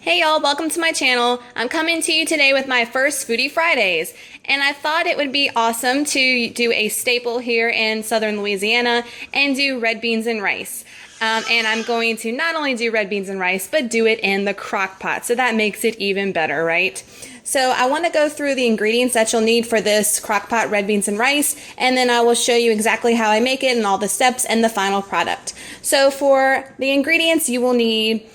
Hey y'all, welcome to my channel. I'm coming to you today with my first Foodie Fridays, and I thought it would be awesome to do a staple here in southern Louisiana and do red beans and rice. And I'm going to not only do red beans and rice, but do it in the crock pot, so that makes it even better, right? So I want to go through the ingredients that you'll need for this crock pot red beans and rice, and then I will show you exactly how I make it and all the steps and the final product. So for the ingredients, you will need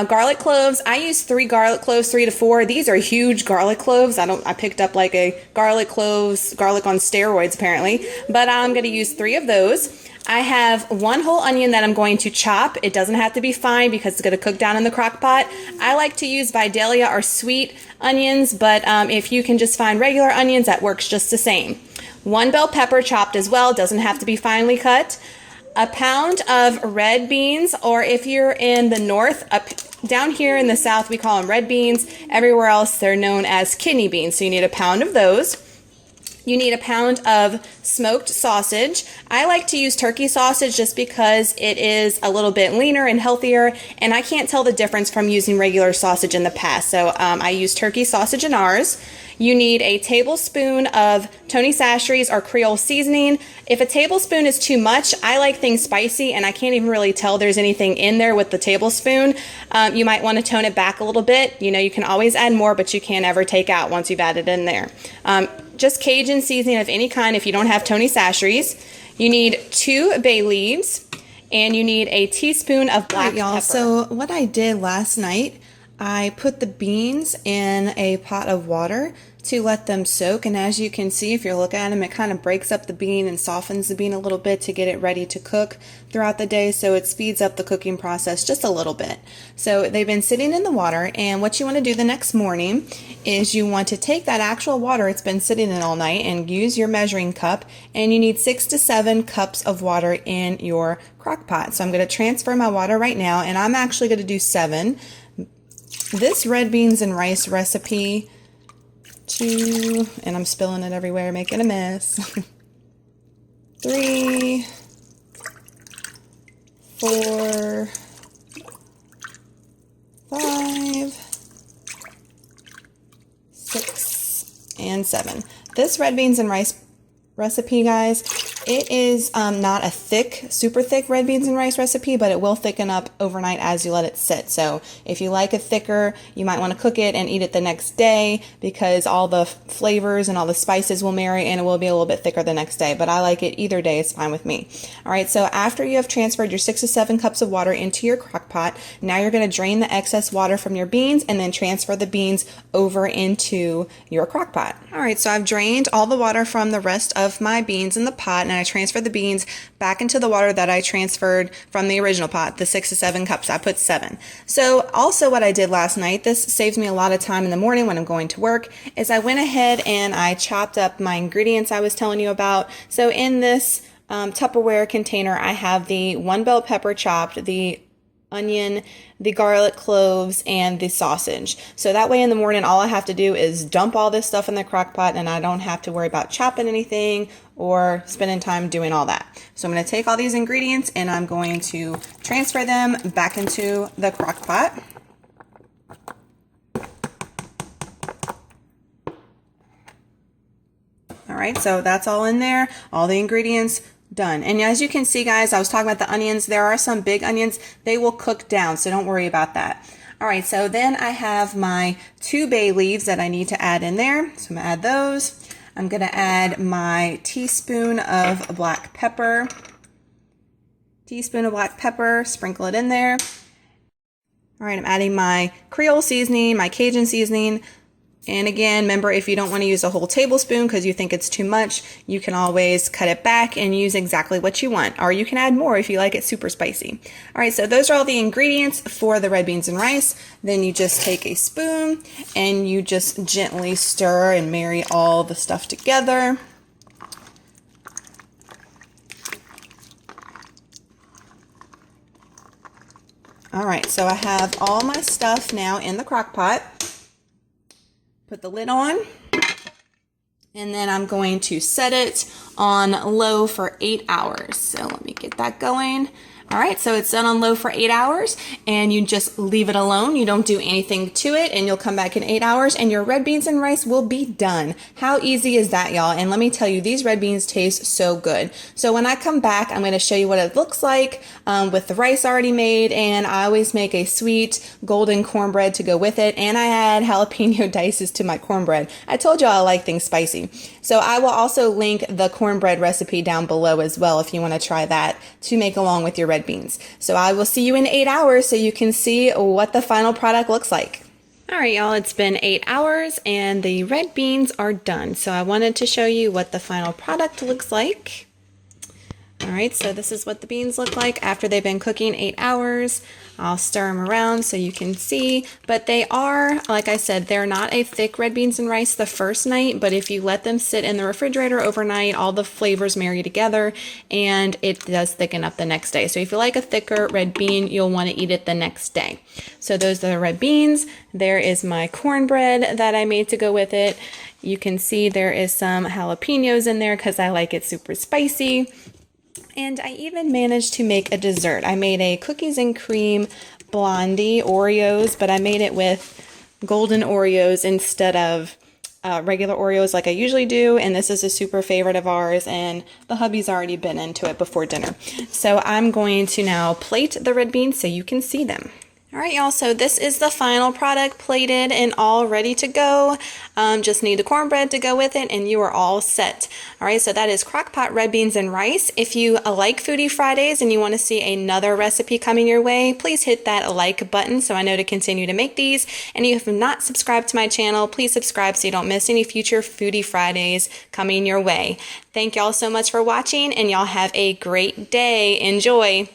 garlic cloves. I use 3 garlic cloves, 3 to 4. These are huge garlic cloves. I picked up like a garlic on steroids apparently, but I'm going to use 3 of those. I have 1 whole onion that I'm going to chop. It doesn't have to be fine because it's going to cook down in the crock pot. I like to use Vidalia or sweet onions, but if you can just find regular onions, that works just the same. 1 bell pepper chopped as well. Doesn't have to be finely cut. A pound of red beans, or if you're in the north, down here in the south, we call them red beans. Everywhere else, they're known as kidney beans. So you need a pound of those. You need a pound of smoked sausage. I like to use turkey sausage just because it is a little bit leaner and healthier, and I can't tell the difference from using regular sausage in the past. So I use turkey sausage in ours. You need a tablespoon of Tony Chachere's or Creole seasoning. If a tablespoon is too much, I like things spicy, and I can't even really tell there's anything in there with the tablespoon. You might want to tone it back a little bit. You know, you can always add more, but you can't ever take out once you've added in there. Just Cajun seasoning of any kind if you don't have Tony Chachere's. You need 2 bay leaves, and you need a teaspoon of black pepper. So what I did last night, I put the beans in a pot of water to let them soak, and as you can see, if you look at them, it kind of breaks up the bean and softens the bean a little bit to get it ready to cook throughout the day, so it speeds up the cooking process just a little bit. So they've been sitting in the water, and what you want to do the next morning is you want to take that actual water it's been sitting in all night and use your measuring cup, and you need 6 to 7 cups of water in your crock pot. So I'm going to transfer my water right now, and I'm actually going to do 7. This red beans and rice recipe, and I'm spilling it everywhere, making a mess. 3, 4, 5, 6, and 7. This red beans and rice recipe, guys, it is not a super thick red beans and rice recipe, but it will thicken up overnight as you let it sit. So if you like it thicker, you might want to cook it and eat it the next day because all the flavors and all the spices will marry and it will be a little bit thicker the next day. But I like it either day, it's fine with me. All right, so after you have transferred your 6 to 7 cups of water into your crock pot, now you're going to drain the excess water from your beans and then transfer the beans over into your crock pot. All right, so I've drained all the water from the rest of my beans in the pot, and I transferred the beans back into the water that I transferred from the original pot, the 6 to 7 cups. I put 7. So also what I did last night, this saves me a lot of time in the morning when I'm going to work, is I went ahead and I chopped up my ingredients I was telling you about. So in this Tupperware container, I have the 1 bell pepper chopped, the onion, the garlic cloves, and the sausage. So that way in the morning, all I have to do is dump all this stuff in the crock pot, and I don't have to worry about chopping anything or spending time doing all that. So I'm going to take all these ingredients and I'm going to transfer them back into the crock pot. All right, so that's all in there, all the ingredients done. And as you can see, guys, I was talking about the onions. There are some big onions. They will cook down, so don't worry about that. All right, so then I have my 2 bay leaves that I need to add in there. So I'm going to add those. I'm going to add my teaspoon of black pepper. Sprinkle it in there. All right, I'm adding my Creole seasoning, my Cajun seasoning. And again, remember, if you don't want to use a whole tablespoon because you think it's too much, you can always cut it back and use exactly what you want. Or you can add more if you like it super spicy. All right, so those are all the ingredients for the red beans and rice. Then you just take a spoon and you just gently stir and marry all the stuff together. All right, so I have all my stuff now in the crock pot. Put the lid on, and then I'm going to set it on low for 8 hours. So let me get that going. All right, so it's done on low for 8 hours, and you just leave it alone. You don't do anything to it, and you'll come back in 8 hours, and your red beans and rice will be done. How easy is that, y'all? And let me tell you, these red beans taste so good. So when I come back, I'm going to show you what it looks like with the rice already made, and I always make a sweet golden cornbread to go with it, and I add jalapeno dices to my cornbread. I told you I like things spicy. So I will also link the cornbread recipe down below as well if you want to try that to make along with your red beans. So I will see you in 8 hours so you can see what the final product looks like. All right, y'all, it's been 8 hours and the red beans are done. So I wanted to show you what the final product looks like. All right, so this is what the beans look like after they've been cooking 8 hours. I'll stir them around so you can see, but they are, like I said, they're not a thick red beans and rice the first night, but if you let them sit in the refrigerator overnight, all the flavors marry together and it does thicken up the next day. So if you like a thicker red bean, you'll want to eat it the next day. So those are the red beans. There is my cornbread that I made to go with it. You can see there is some jalapenos in there because I like it super spicy. And I even managed to make a dessert. I made a cookies and cream Blondie Oreos, but I made it with golden Oreos instead of regular Oreos like I usually do. And this is a super favorite of ours, and the hubby's already been into it before dinner. So I'm going to now plate the red beans so you can see them. All right, y'all, so this is the final product plated and all ready to go. Just need the cornbread to go with it and you are all set. All right, so that is Crockpot Red Beans and Rice. If you like Foodie Fridays and you want to see another recipe coming your way, please hit that like button so I know to continue to make these. And if you have not subscribed to my channel, please subscribe so you don't miss any future Foodie Fridays coming your way. Thank y'all so much for watching, and y'all have a great day. Enjoy.